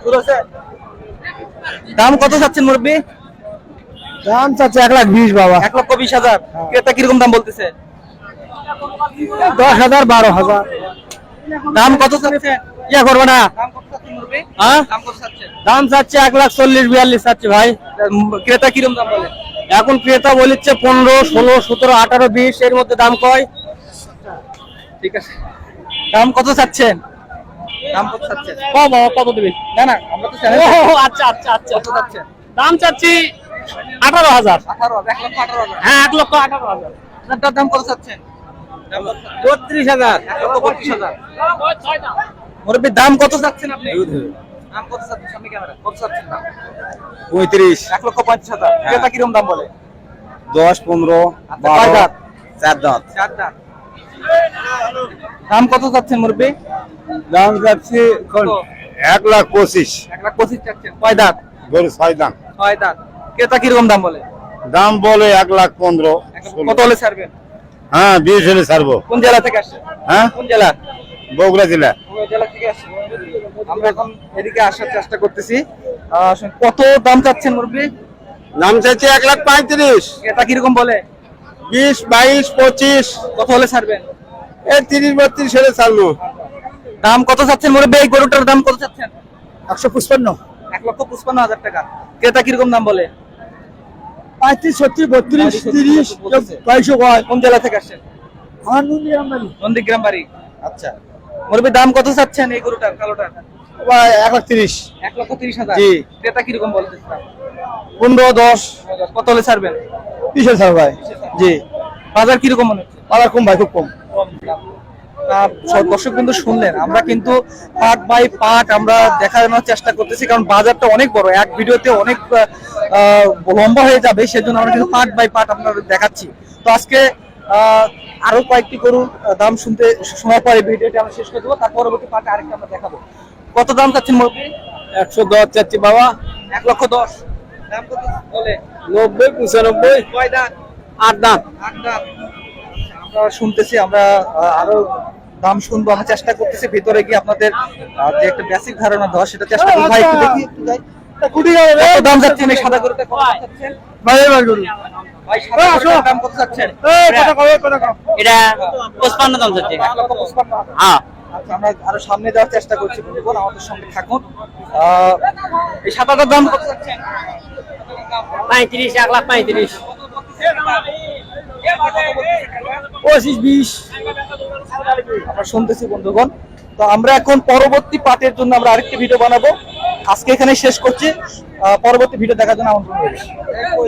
শুরু হচ্ছে। দাম কত চাচ্ছেন মুরব্বী? দাম চাচ্ছে 1,20,000 বাবা। 1,20,000। ক্রেতা কিরকম দাম বলতেছে? 10,000 12,000। দাম কত চাচ্ছেন? ইয়া করবো না। দাম কত চাচ্ছেন মুরব্বী? হ্যাঁ? দাম কত চাচ্ছেন? দাম চাচ্ছে 1,40,000 চাচ্ছে ভাই। ক্রেতা কিরকম দাম বলে? এখন ক্রেতা বলিচ্ছে 15, 16, 17, 18, 20 এর মধ্যে দাম কয়। ঠিক আছে। দাম কত চাচ্ছেন? দাম কত চাচ্ছেন? বাবা কত দিবি? না না, আমরা তো চ্যানেল আচ্ছা আচ্ছা আচ্ছা। কত চাচ্ছেন? দাম চাচ্ছি 18,000। 18,000, 1,18,000। হ্যাঁ 1,18,000। আপনার দাম কত চাচ্ছেন? 32,000। 1,32,000। মুরব্বী দাম কত চাচ্ছেন আপনি? দাম কত চাচ্ছেন? সামনে ক্যামেরা কত চাচ্ছেন দাম? 35, 1,35,000। ক্রেতা কিরকম দাম বলে? 10, 15, আচ্ছা, কয় দাঁত? 4 দাঁত। 4 দাঁত। দাম কত চাচ্ছেন মুরব্বী? দাম যাচ্ছে 1,25,000। 1,25,000 চাচ্ছেন। কয় দাঁত? গরু 6 দাঁত। 6 দাঁত। ক্রেতা কিরকম দাম বলে? দাম বলে 1,15,000। কত হলে ছাড়বেন? হ্যাঁ 20 হলে ছাড়বো। কোন জেলা থেকে আসছেন? হ্যাঁ কোন জেলা? বগুড়া জেলা। কোন জেলা থেকে আসছেন? আমরা এখন এদিকে আসার চেষ্টা করতেছি। কত দাম চাচ্ছেন মুরব্বী? দাম চাচ্ছে 1,35,000। ক্রেতা কিরকম বলে? 20, 22, 25। কত হলে ছাড়বেন? এই 30, 32 হলে ছাড়বো। দাম কত চাচ্ছেন মুরব্বী? এই গরুটার দাম কত চাচ্ছেন? 155, 1,55,000 টাকা। ক্রেতা কিরকম দাম বলে? 35, 36, 32, 30, 22 কয়। কোন জেলা থেকে আসছেন? আমার নুনি আমদানি। নন্দীগ্রাম বাড়ি। আচ্ছা, মুরব্বী দাম কত চাচ্ছেন এই গরুটার কালোটার? 1,30,000। 1,30,000। জি। ক্রেতা কিরকম বলতে? 15, 10, কত হলে ছাড়বেন? 30 ছাড় ভাই। জি। বাজার কিরকম মনে হচ্ছে? পালা কম ভাই, খুব কম। দর্শক কিন্তু শুনলেন, আমরা কিন্তু পার্ট বাই পার্ট আমরা দেখানোর চেষ্টা করতেছি, কারণ বাজারটা অনেক বড়, এক ভিডিওতে অনেক লম্বা হয়ে যাবে, সেজন্য আমরা কিন্তু পার্ট বাই পার্ট আপনাদের দেখাচ্ছি। তো আজকে আরো কয়েকটি গরুর দাম শুনতে শোনার পরে ভিডিওটি আমরা শেষ করে দেবো, তার পরবর্তী পার্টে আরেকটা আমরা দেখাবো। কত দাম চাচ্ছেন মুরব্বী? 110 চাচ্ছি বাবা। 1,10,000। দাম কত বলে? 90, 95। কয় দাঁত? 8 দাঁত। 8 দাঁত। আমরা শুনতেছি, আমরা আরো দাম শুনবো, আমরা চেষ্টা করতেছি ভিতরে গিয়ে আপনাদের যে একটা বেসিক ধারণা দেওয়া, সেটা চেষ্টা করি। ভাই একটু দেখি, একটু যাই। কত দাম যাচ্ছেন এই সাদা গরুটা? কত যাচ্ছেন ভাই এবার গরু। ভাই? সাদা গরুটার দাম কত যাচ্ছেন? এটা 55 দাম যাচ্ছে। 1,55,000। হ্যাঁ। আচ্ছা, আমরা আরো সামনে যাওয়ার চেষ্টা করছি বন্ধুগণ, আমাদের সঙ্গে থাকুন। এই সাদাটার দাম কত যাচ্ছেন? 35, 1,35,000। 25, 20। আমরা শুনতেছি বন্ধুগণ। তো আমরা এখন পরবর্তী পার্টের জন্য আমরা আরেকটি ভিডিও বানাবো। আজকে এখানে শেষ করছি, পরবর্তী ভিডিও দেখার জন্য আমন্ত্রণ রইল।